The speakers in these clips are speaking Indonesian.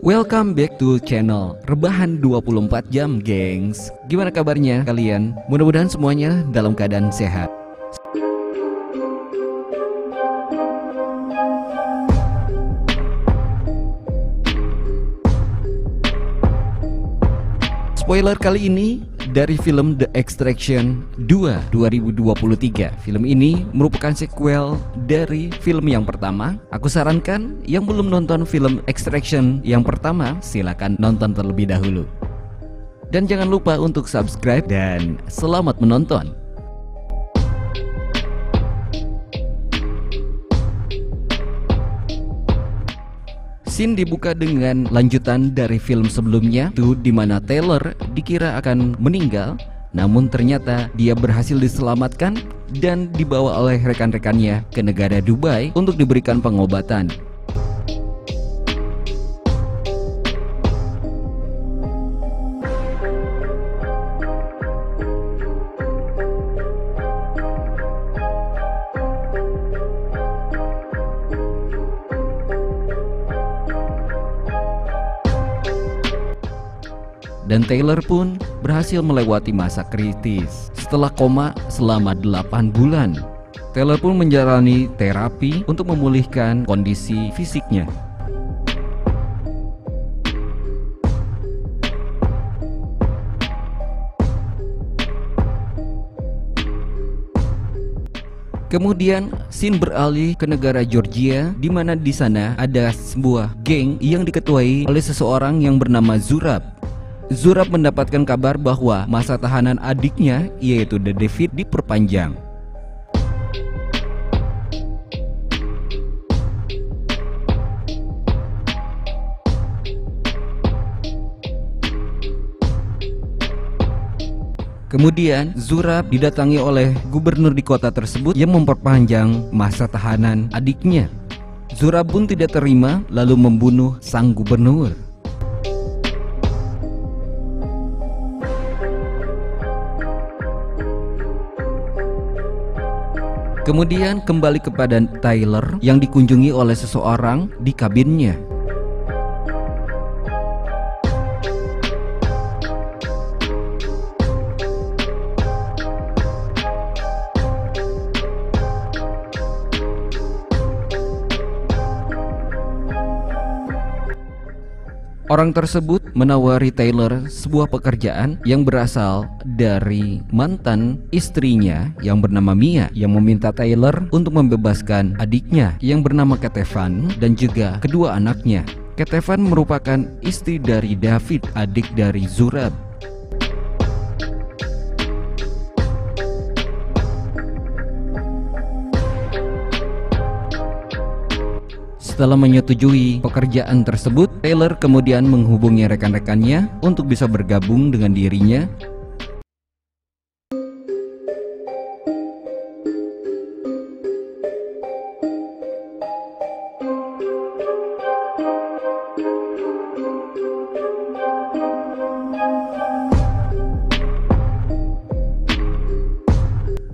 Welcome back to channel Rebahan 24 Jam, gengs. Gimana kabarnya kalian? Mudah-mudahan semuanya dalam keadaan sehat. Spoiler kali ini dari film The Extraction 2 2023. Film ini merupakan sequel dari film yang pertama. Aku sarankan yang belum nonton film Extraction yang pertama, silakan nonton terlebih dahulu. Dan jangan lupa untuk subscribe dan selamat menonton. Scene dibuka dengan lanjutan dari film sebelumnya, tuh di mana Taylor dikira akan meninggal, namun ternyata dia berhasil diselamatkan dan dibawa oleh rekan-rekannya ke negara Dubai untuk diberikan pengobatan. Dan Taylor pun berhasil melewati masa kritis setelah koma selama 8 bulan. Taylor pun menjalani terapi untuk memulihkan kondisi fisiknya. Kemudian scene beralih ke negara Georgia, di mana di sana ada sebuah geng yang diketuai oleh seseorang yang bernama Zurab. Zurab mendapatkan kabar bahwa masa tahanan adiknya, yaitu David, diperpanjang. Kemudian Zurab didatangi oleh gubernur di kota tersebut yang memperpanjang masa tahanan adiknya. Zurab pun tidak terima, lalu membunuh sang gubernur. Kemudian kembali kepada Taylor yang dikunjungi oleh seseorang di kabinnya. Orang tersebut menawari Taylor sebuah pekerjaan yang berasal dari mantan istrinya yang bernama Mia, yang meminta Taylor untuk membebaskan adiknya yang bernama Ketevan dan juga kedua anaknya. Ketevan merupakan istri dari David, adik dari Zurab. Setelah menyetujui pekerjaan tersebut, Taylor kemudian menghubungi rekan-rekannya untuk bisa bergabung dengan dirinya.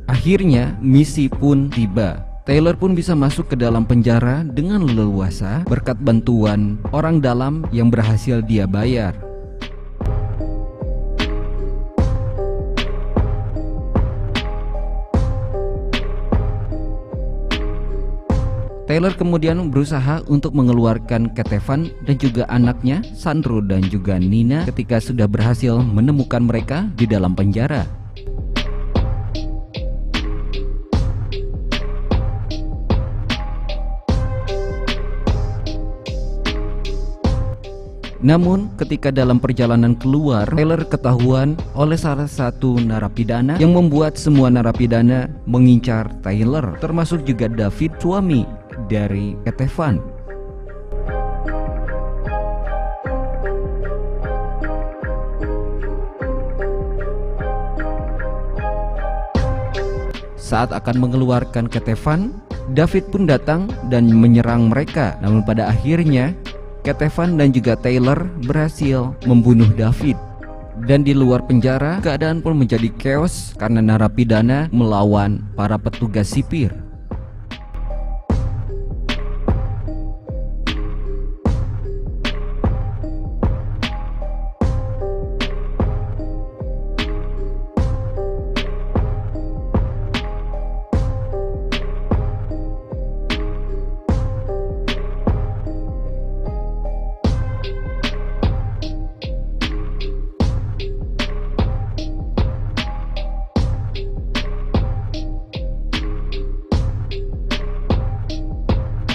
Akhirnya misi pun tiba. Taylor pun bisa masuk ke dalam penjara dengan leluasa berkat bantuan orang dalam yang berhasil dia bayar. Taylor kemudian berusaha untuk mengeluarkan Ketevan dan juga anaknya, Sandro dan juga Nina, ketika sudah berhasil menemukan mereka di dalam penjara. Namun ketika dalam perjalanan keluar, Taylor ketahuan oleh salah satu narapidana yang membuat semua narapidana mengincar Taylor, termasuk juga David, suami dari Ketevan. Saat akan mengeluarkan Ketevan, David pun datang dan menyerang mereka. Namun pada akhirnya Ketevan dan juga Taylor berhasil membunuh David. Dan di luar penjara, keadaan pun menjadi chaos karena narapidana melawan para petugas sipir.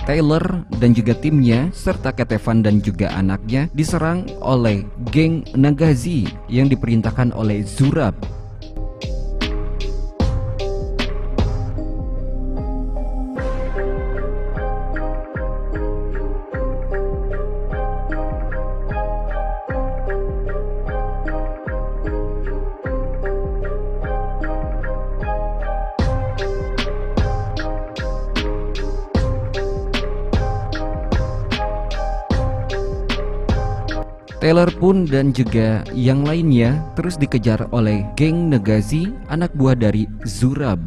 Taylor dan juga timnya serta Kate Van dan juga anaknya diserang oleh geng Nagazi yang diperintahkan oleh Zurab. Taylor pun dan juga yang lainnya terus dikejar oleh geng Nagazi, anak buah dari Zurab.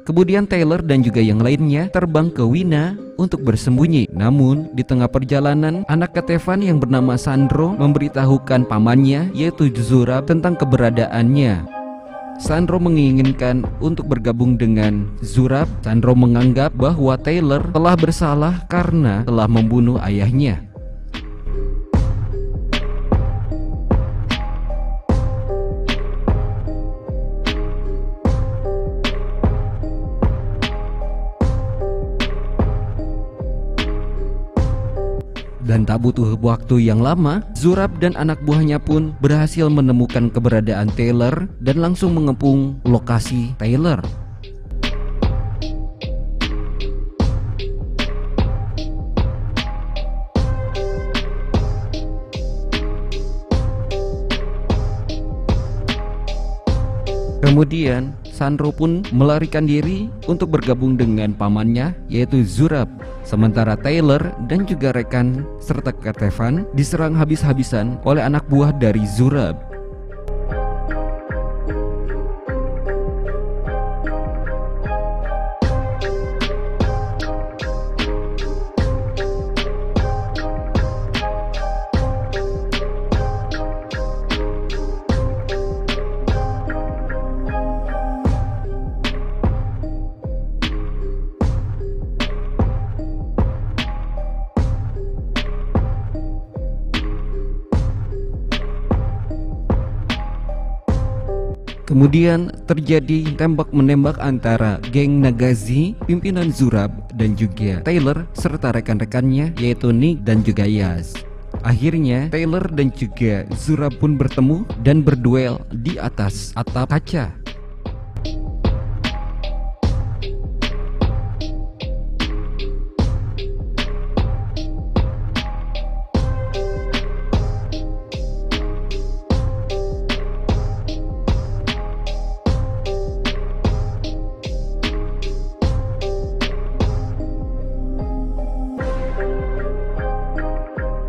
Kemudian Taylor dan juga yang lainnya terbang ke Wina untuk bersembunyi. Namun di tengah perjalanan, anak Kate Van yang bernama Sandro memberitahukan pamannya yaitu Zurab tentang keberadaannya. Sandro menginginkan untuk bergabung dengan Zurab. Sandro menganggap bahwa Taylor telah bersalah karena telah membunuh ayahnya. Dan tak butuh waktu yang lama, Zurab dan anak buahnya pun berhasil menemukan keberadaan Taylor dan langsung mengepung lokasi Taylor. Kemudian Sandro pun melarikan diri untuk bergabung dengan pamannya yaitu Zurab. Sementara Taylor dan juga rekan serta Kate Van diserang habis-habisan oleh anak buah dari Zurab. Kemudian terjadi tembak-menembak antara geng Nagazi, pimpinan Zurab dan juga Taylor serta rekan-rekannya yaitu Nick dan juga Yas. Akhirnya Taylor dan juga Zurab pun bertemu dan berduel di atas atap kaca.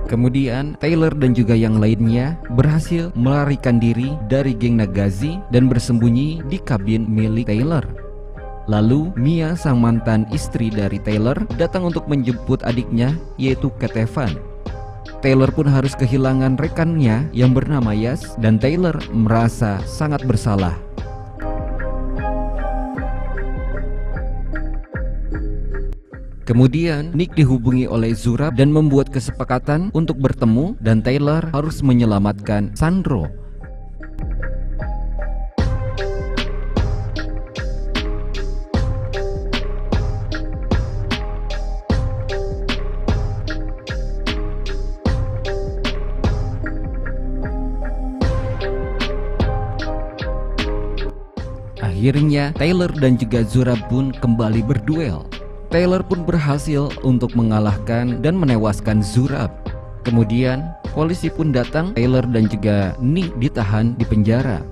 Kemudian Taylor dan juga yang lainnya berhasil melarikan diri dari geng Nagazi dan bersembunyi di kabin milik Taylor. Lalu Mia, sang mantan istri dari Taylor, datang untuk menjemput adiknya yaitu Kate Van. Taylor pun harus kehilangan rekannya yang bernama Yas dan Taylor merasa sangat bersalah. Kemudian Nick dihubungi oleh Zurab dan membuat kesepakatan untuk bertemu dan Taylor harus menyelamatkan Sandro. Akhirnya Taylor dan juga Zurab pun kembali berduel. Taylor pun berhasil untuk mengalahkan dan menewaskan Zurab. Kemudian polisi pun datang, Taylor dan juga Nick ditahan di penjara.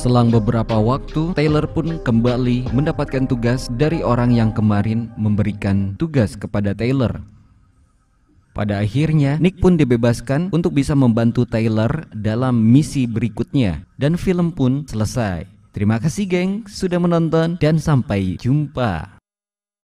Selang beberapa waktu, Taylor pun kembali mendapatkan tugas dari orang yang kemarin memberikan tugas kepada Taylor. Pada akhirnya, Nick pun dibebaskan untuk bisa membantu Taylor dalam misi berikutnya, dan film pun selesai. Terima kasih geng sudah menonton dan sampai jumpa.